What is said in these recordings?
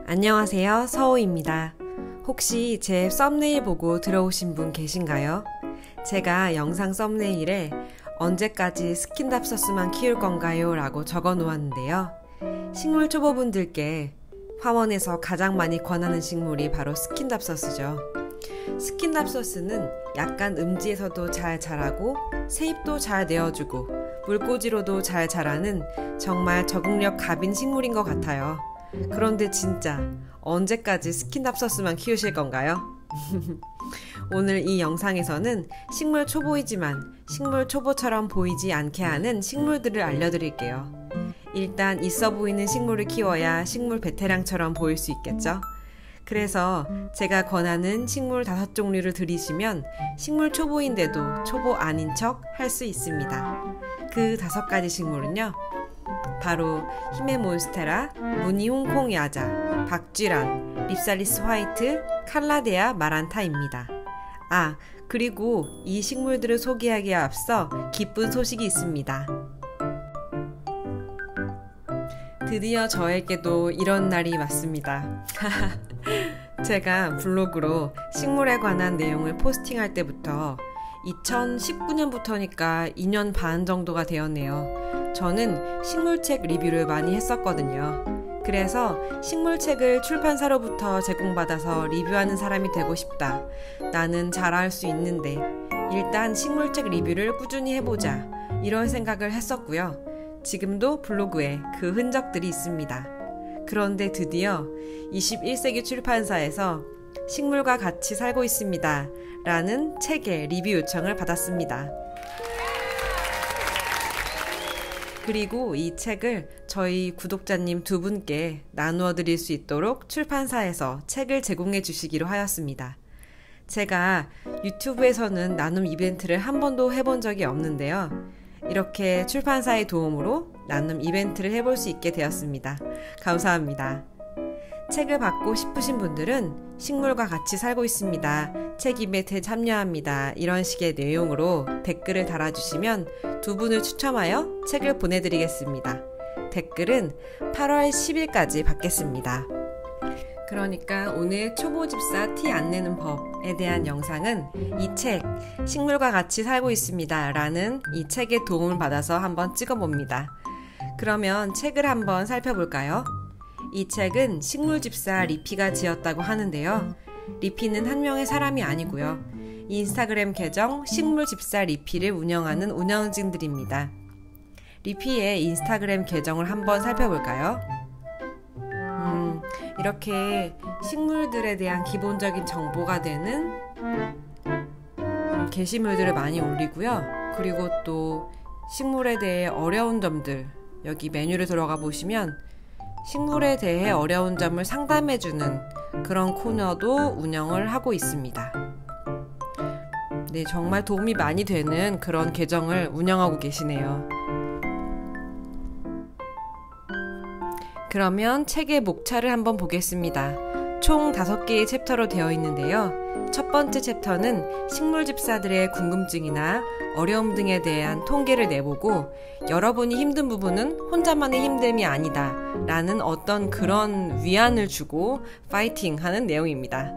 안녕하세요, 서호입니다. 혹시 제 썸네일 보고 들어오신 분 계신가요? 제가 영상 썸네일에 언제까지 스킨답서스만 키울 건가요? 라고 적어 놓았는데요. 식물 초보분들께 화원에서 가장 많이 권하는 식물이 바로 스킨답서스죠. 스킨답서스는 약간 음지에서도 잘 자라고 새잎도 잘 내어주고 물꽂이로도 잘 자라는 정말 적응력 갑인 식물인 것 같아요. 그런데 진짜 언제까지 스킨답서스만 키우실 건가요? 오늘 이 영상에서는 식물 초보이지만 식물 초보처럼 보이지 않게 하는 식물들을 알려드릴게요. 일단 있어 보이는 식물을 키워야 식물 베테랑처럼 보일 수 있겠죠? 그래서 제가 권하는 식물 5종류를 들이시면 식물 초보인데도 초보 아닌 척 할 수 있습니다. 그 5가지 식물은요, 바로 히메몬스테라, 무늬 홍콩 야자, 박쥐란, 립살리스 화이트, 칼라데아 마란타입니다. 그리고 이 식물들을 소개하기에 앞서 기쁜 소식이 있습니다. 드디어 저에게도 이런 날이 왔습니다. 제가 블로그로 식물에 관한 내용을 포스팅할 때부터 2019년부터니까 2년 반 정도가 되었네요. 저는 식물책 리뷰를 많이 했었거든요. 그래서 식물책을 출판사로부터 제공받아서 리뷰하는 사람이 되고 싶다. 나는 잘할 수 있는데 일단 식물책 리뷰를 꾸준히 해보자. 이런 생각을 했었고요. 지금도 블로그에 그 흔적들이 있습니다. 그런데 드디어 21세기 출판사에서 식물과 같이 살고 있습니다. 라는 책의 리뷰 요청을 받았습니다. 그리고 이 책을 저희 구독자님 2분께 나누어 드릴 수 있도록 출판사에서 책을 제공해 주시기로 하였습니다. 제가 유튜브에서는 나눔 이벤트를 한 번도 해본 적이 없는데요. 이렇게 출판사의 도움으로 나눔 이벤트를 해볼 수 있게 되었습니다. 감사합니다. 책을 받고 싶으신 분들은 식물과 같이 살고 있습니다. 책 이벤트에 참여합니다. 이런 식의 내용으로 댓글을 달아주시면 2분을 추첨하여 책을 보내드리겠습니다. 댓글은 8월 10일까지 받겠습니다. 그러니까 오늘 초보집사 티 안 내는 법에 대한 영상은 이 책, 식물과 같이 살고 있습니다. 라는 이 책의 도움을 받아서 한번 찍어봅니다. 그러면 책을 한번 살펴볼까요? 이 책은 식물집사 리피가 지었다고 하는데요. 리피는 한 명의 사람이 아니고요. 인스타그램 계정 식물집사 리피를 운영하는 운영진들입니다. 리피의 인스타그램 계정을 한번 살펴볼까요? 이렇게 식물들에 대한 기본적인 정보가 되는 게시물들을 많이 올리고요. 그리고 또 식물에 대해 어려운 점들, 여기 메뉴를 들어가 보시면 식물에 대해 어려운 점을 상담해주는 그런 코너도 운영을 하고 있습니다. 네, 정말 도움이 많이 되는 그런 계정을 운영하고 계시네요. 그러면 책의 목차를 한번 보겠습니다. 총 5개의 챕터로 되어 있는데요. 첫 번째 챕터는 식물집사들의 궁금증이나 어려움 등에 대한 통계를 내보고 여러분이 힘든 부분은 혼자만의 힘듦이 아니다 라는 어떤 그런 위안을 주고 파이팅 하는 내용입니다.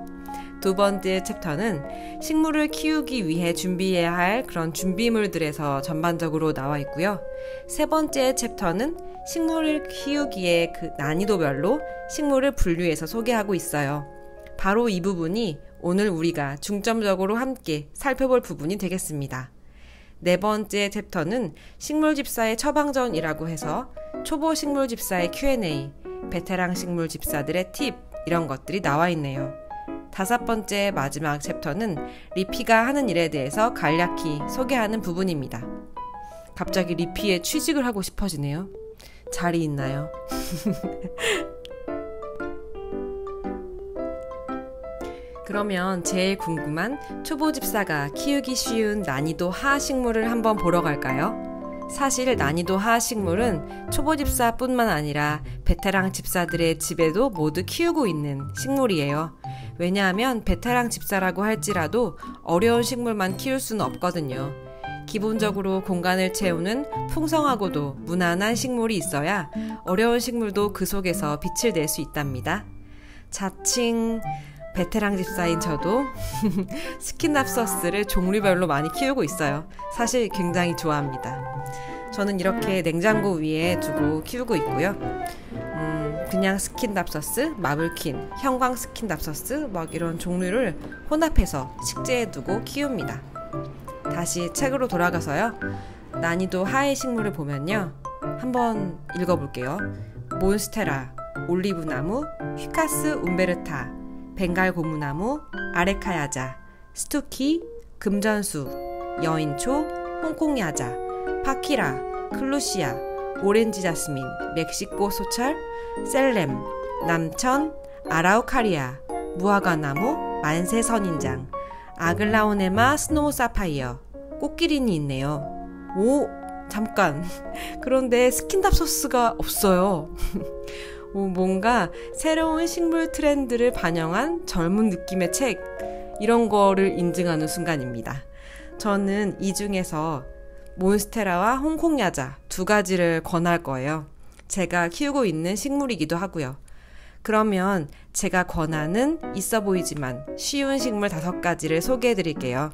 두 번째 챕터는 식물을 키우기 위해 준비해야 할 그런 준비물들에서 전반적으로 나와 있고요. 세 번째 챕터는 식물을 키우기에 그 난이도별로 식물을 분류해서 소개하고 있어요. 바로 이 부분이 오늘 우리가 중점적으로 함께 살펴볼 부분이 되겠습니다. 네 번째 챕터는 식물집사의 처방전이라고 해서 초보 식물집사의 Q&A, 베테랑 식물집사들의 팁 이런 것들이 나와 있네요. 5번째 마지막 챕터는 리피가 하는 일에 대해서 간략히 소개하는 부분입니다. 갑자기 리피에 취직을 하고 싶어지네요. 자리 있나요? 그러면 제일 궁금한 초보집사가 키우기 쉬운 난이도 하 식물을 한번 보러 갈까요? 사실 난이도 하 식물은 초보집사뿐만 아니라 베테랑 집사들의 집에도 모두 키우고 있는 식물이에요. 왜냐하면 베테랑 집사라고 할지라도 어려운 식물만 키울 수는 없거든요. 기본적으로 공간을 채우는 풍성하고도 무난한 식물이 있어야 어려운 식물도 그 속에서 빛을 낼 수 있답니다. 자칭 베테랑 집사인 저도 스킨납서스를 종류별로 많이 키우고 있어요. 사실 굉장히 좋아합니다. 저는 이렇게 냉장고 위에 두고 키우고 있고요. 그냥 스킨납서스, 마블킨, 형광 스킨납서스 막 이런 종류를 혼합해서 식재에 두고 키웁니다. 다시 책으로 돌아가서요. 난이도 하의 식물을 보면요. 한번 읽어볼게요. 몬스테라, 올리브나무, 휘카스 움베르타, 벵갈 고무나무, 아레카야자, 스투키, 금전수, 여인초, 홍콩야자, 파키라, 클루시아, 오렌지 자스민, 멕시코 소철, 셀렘, 남천, 아라우카리아, 무화과나무, 만세 선인장, 아글라오네마 스노우 사파이어, 꽃기린이 있네요. 오, 잠깐. 그런데 스킨답서스가 없어요. 뭔가 새로운 식물 트렌드를 반영한 젊은 느낌의 책, 이런 거를 인증하는 순간입니다. 저는 이 중에서 몬스테라와 홍콩야자 두 가지를 권할 거예요. 제가 키우고 있는 식물이기도 하고요. 그러면 제가 권하는 있어 보이지만 쉬운 식물 5가지를 소개해 드릴게요.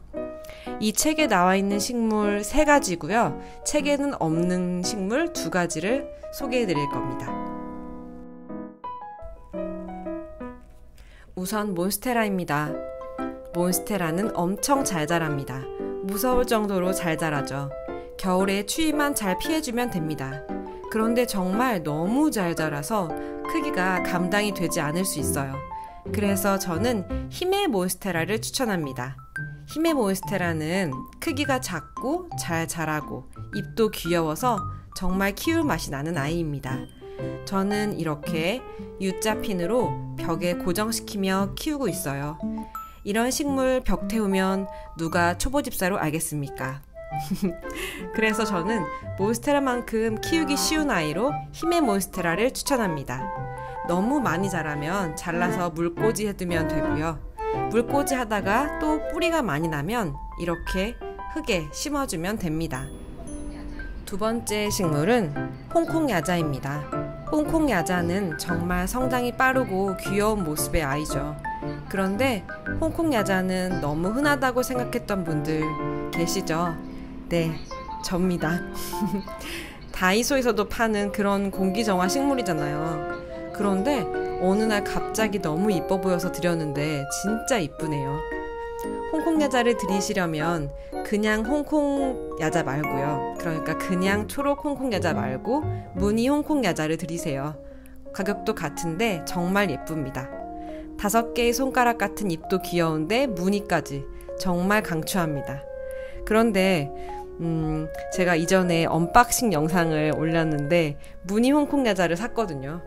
이 책에 나와 있는 식물 3가지고요. 책에는 없는 식물 2가지를 소개해 드릴 겁니다. 우선 몬스테라입니다. 몬스테라는 엄청 잘 자랍니다. 무서울 정도로 잘 자라죠. 겨울에 추위만 잘 피해주면 됩니다. 그런데 정말 너무 잘 자라서 크기가 감당이 되지 않을 수 있어요. 그래서 저는 힘의 몬스테라를 추천합니다. 힘의 몬스테라는 크기가 작고 잘 자라고 잎도 귀여워서 정말 키울 맛이 나는 아이입니다. 저는 이렇게 U자핀으로 벽에 고정시키며 키우고 있어요. 이런 식물 벽 태우면 누가 초보집사로 알겠습니까? 그래서 저는 몬스테라만큼 키우기 쉬운 아이로 힘의 몬스테라를 추천합니다. 너무 많이 자라면 잘라서 물꽂이 해두면 되고요. 물꽂이 하다가 또 뿌리가 많이 나면 이렇게 흙에 심어주면 됩니다. 2번째 식물은 홍콩야자입니다. 홍콩야자는 정말 성장이 빠르고 귀여운 모습의 아이죠. 그런데 홍콩야자는 너무 흔하다고 생각했던 분들 계시죠? 네, 접니다. 다이소에서도 파는 그런 공기정화 식물이잖아요. 그런데 어느 날 갑자기 너무 이뻐 보여서 드렸는데 진짜 이쁘네요. 홍콩야자를 들이시려면 그냥 홍콩야자 말고요. 그러니까 그냥 초록 홍콩야자 말고 무늬 홍콩야자를 들이세요. 가격도 같은데 정말 예쁩니다. 5개의 손가락 같은 잎도 귀여운데 무늬까지 정말 강추합니다. 그런데 제가 이전에 언박싱 영상을 올렸는데 무늬 홍콩야자를 샀거든요.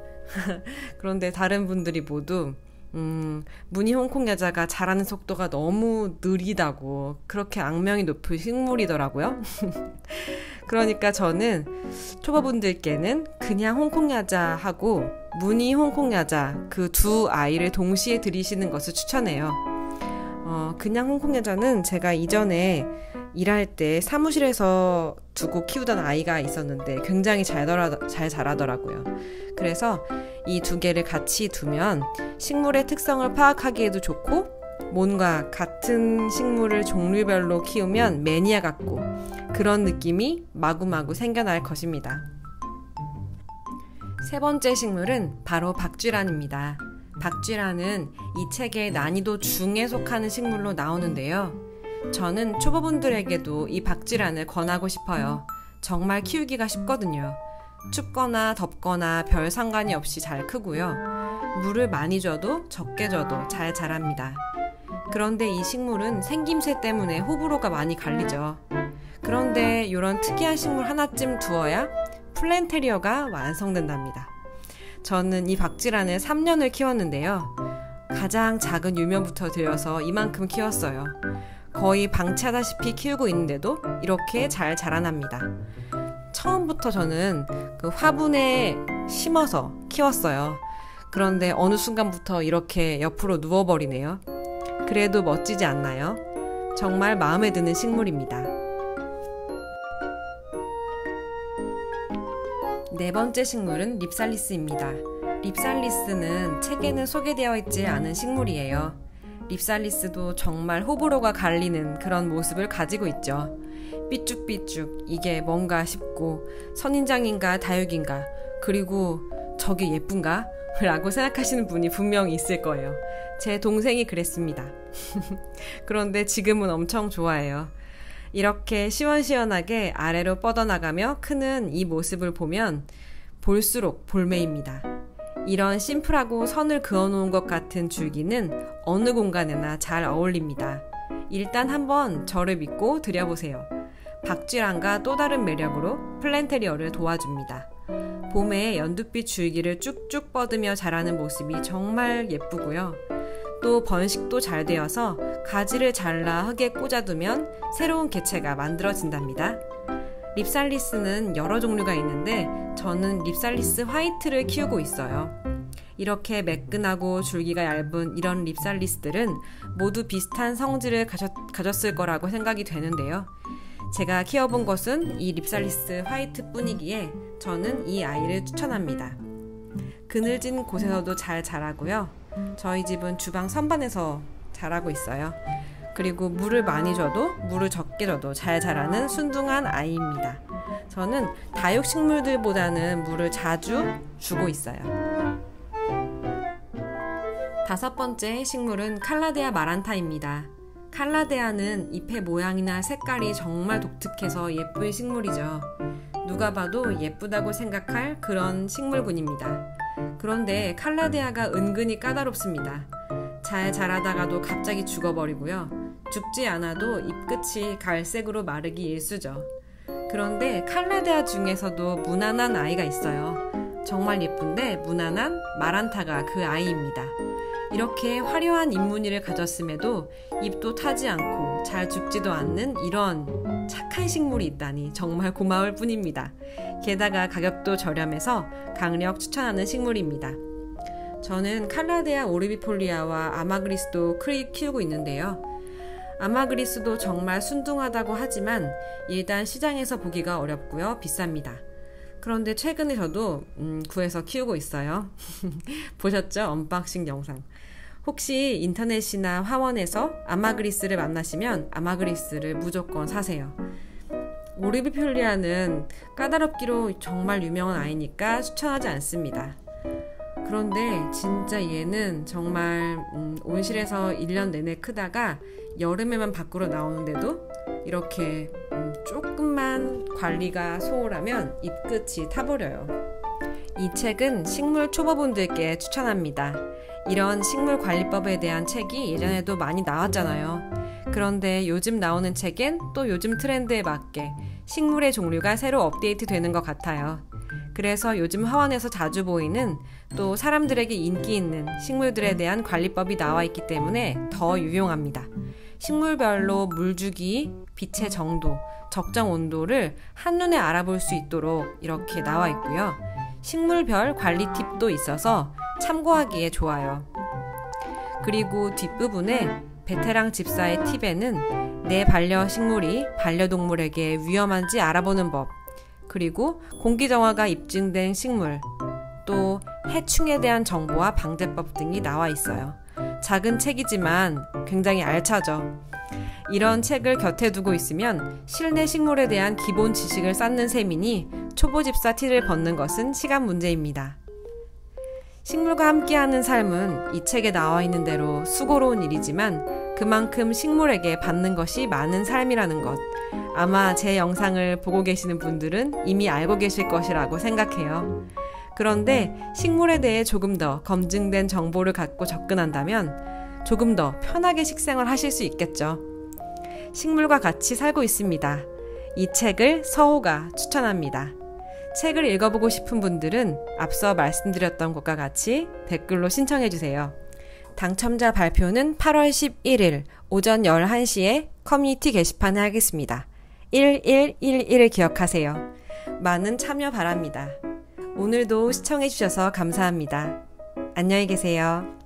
그런데 다른 분들이 모두 무늬 홍콩야자가 자라는 속도가 너무 느리다고 그렇게 악명이 높은 식물이더라고요. 그러니까 저는 초보분들께는 그냥 홍콩야자하고 무늬 홍콩야자 그 2 아이를 동시에 들이시는 것을 추천해요. 그냥 홍콩야자는 제가 이전에 일할 때 사무실에서 두고 키우던 아이가 있었는데 굉장히 잘 자라더라고요. 그래서 이 2개를 같이 두면 식물의 특성을 파악하기에도 좋고 뭔가 같은 식물을 종류별로 키우면 매니아 같고 그런 느낌이 마구마구 생겨날 것입니다. 3번째 식물은 바로 박쥐란입니다. 박쥐란은 이 책의 난이도 중에 속하는 식물로 나오는데요. 저는 초보분들에게도 이 박쥐란을 권하고 싶어요. 정말 키우기가 쉽거든요. 춥거나 덥거나 별 상관이 없이 잘 크고요. 물을 많이 줘도 적게 줘도 잘 자랍니다. 그런데 이 식물은 생김새 때문에 호불호가 많이 갈리죠. 그런데 이런 특이한 식물 하나쯤 두어야 플랜테리어가 완성된답니다. 저는 이 박쥐란을 3년을 키웠는데요. 가장 작은 유면부터 들여서 이만큼 키웠어요. 거의 방치하다시피 키우고 있는데도 이렇게 잘 자라납니다. 처음부터 저는 그 화분에 심어서 키웠어요. 그런데 어느 순간부터 이렇게 옆으로 누워버리네요. 그래도 멋지지 않나요? 정말 마음에 드는 식물입니다. 4번째 식물은 립살리스입니다. 립살리스는 책에는 소개되어 있지 않은 식물이에요. 립살리스도 정말 호불호가 갈리는 그런 모습을 가지고 있죠. 삐쭉삐쭉 이게 뭔가 싶고 선인장인가 다육인가 그리고 저게 예쁜가? 라고 생각하시는 분이 분명히 있을 거예요. 제 동생이 그랬습니다. 그런데 지금은 엄청 좋아해요. 이렇게 시원시원하게 아래로 뻗어나가며 크는 이 모습을 보면 볼수록 볼매입니다. 이런 심플하고 선을 그어놓은 것 같은 줄기는 어느 공간에나 잘 어울립니다. 일단 한번 저를 믿고 들여보세요. 박쥐란과 또 다른 매력으로 플랜테리어를 도와줍니다. 봄에 연두빛 줄기를 쭉쭉 뻗으며 자라는 모습이 정말 예쁘고요. 또 번식도 잘 되어서 가지를 잘라 흙에 꽂아두면 새로운 개체가 만들어진답니다. 립살리스는 여러 종류가 있는데 저는 립살리스 화이트를 키우고 있어요. 이렇게 매끈하고 줄기가 얇은 이런 립살리스들은 모두 비슷한 성질을 가졌을 거라고 생각이 되는데요. 제가 키워본 것은 이 립살리스 화이트 뿐이기에 저는 이 아이를 추천합니다. 그늘진 곳에서도 잘 자라고요. 저희 집은 주방 선반에서 자라고 있어요. 그리고 물을 많이 줘도 물을 적게 줘도 잘 자라는 순둥한 아이입니다. 저는 다육식물들보다는 물을 자주 주고 있어요. 5번째 식물은 칼라데아 마란타입니다. 칼라데아는 잎의 모양이나 색깔이 정말 독특해서 예쁜 식물이죠. 누가 봐도 예쁘다고 생각할 그런 식물군입니다. 그런데 칼라데아가 은근히 까다롭습니다. 잘 자라다가도 갑자기 죽어버리고요. 죽지 않아도 잎끝이 갈색으로 마르기 일쑤죠. 그런데 칼라데아 중에서도 무난한 아이가 있어요. 정말 예쁜데 무난한 마란타가 그 아이입니다. 이렇게 화려한 잎무늬를 가졌음에도 잎도 타지 않고 잘 죽지도 않는 이런 착한 식물이 있다니 정말 고마울 뿐입니다. 게다가 가격도 저렴해서 강력 추천하는 식물입니다. 저는 칼라데아 오르비폴리아와 아마그리스도 키우고 있는데요. 아마그리스도 정말 순둥하다고 하지만 일단 시장에서 보기가 어렵고요. 비쌉니다. 그런데 최근에 저도 구해서 키우고 있어요. 보셨죠? 언박싱 영상. 혹시 인터넷이나 화원에서 아마그리스를 만나시면 아마그리스를 무조건 사세요. 오르비폴리아는 까다롭기로 정말 유명한 아이니까 추천하지 않습니다. 그런데 진짜 얘는 정말 온실에서 1년 내내 크다가 여름에만 밖으로 나오는데도 이렇게 조금만 관리가 소홀하면 잎끝이 타버려요. 이 책은 식물 초보분들께 추천합니다. 이런 식물 관리법에 대한 책이 예전에도 많이 나왔잖아요. 그런데 요즘 나오는 책엔 또 요즘 트렌드에 맞게 식물의 종류가 새로 업데이트 되는 것 같아요. 그래서 요즘 화원에서 자주 보이는 또 사람들에게 인기 있는 식물들에 대한 관리법이 나와 있기 때문에 더 유용합니다. 식물별로 물주기, 빛의 정도, 적정 온도를 한눈에 알아볼 수 있도록 이렇게 나와 있고요. 식물별 관리 팁도 있어서 참고하기에 좋아요. 그리고 뒷부분에 베테랑 집사의 팁에는 내 반려식물이 반려동물에게 위험한지 알아보는 법, 그리고 공기정화가 입증된 식물, 또 해충에 대한 정보와 방제법 등이 나와 있어요. 작은 책이지만 굉장히 알차죠. 이런 책을 곁에 두고 있으면 실내 식물에 대한 기본 지식을 쌓는 셈이니 초보집사 티를 벗는 것은 시간 문제입니다. 식물과 함께하는 삶은 이 책에 나와 있는 대로 수고로운 일이지만 그만큼 식물에게 받는 것이 많은 삶이라는 것, 아마 제 영상을 보고 계시는 분들은 이미 알고 계실 것이라고 생각해요. 그런데 식물에 대해 조금 더 검증된 정보를 갖고 접근한다면 조금 더 편하게 식생활 하실 수 있겠죠. 식물과 같이 살고 있습니다. 이 책을 서호가 추천합니다. 책을 읽어보고 싶은 분들은 앞서 말씀드렸던 것과 같이 댓글로 신청해주세요. 당첨자 발표는 8월 11일 오전 11시에 커뮤니티 게시판에 하겠습니다. 1111을 기억하세요. 많은 참여 바랍니다. 오늘도 시청해주셔서 감사합니다. 안녕히 계세요.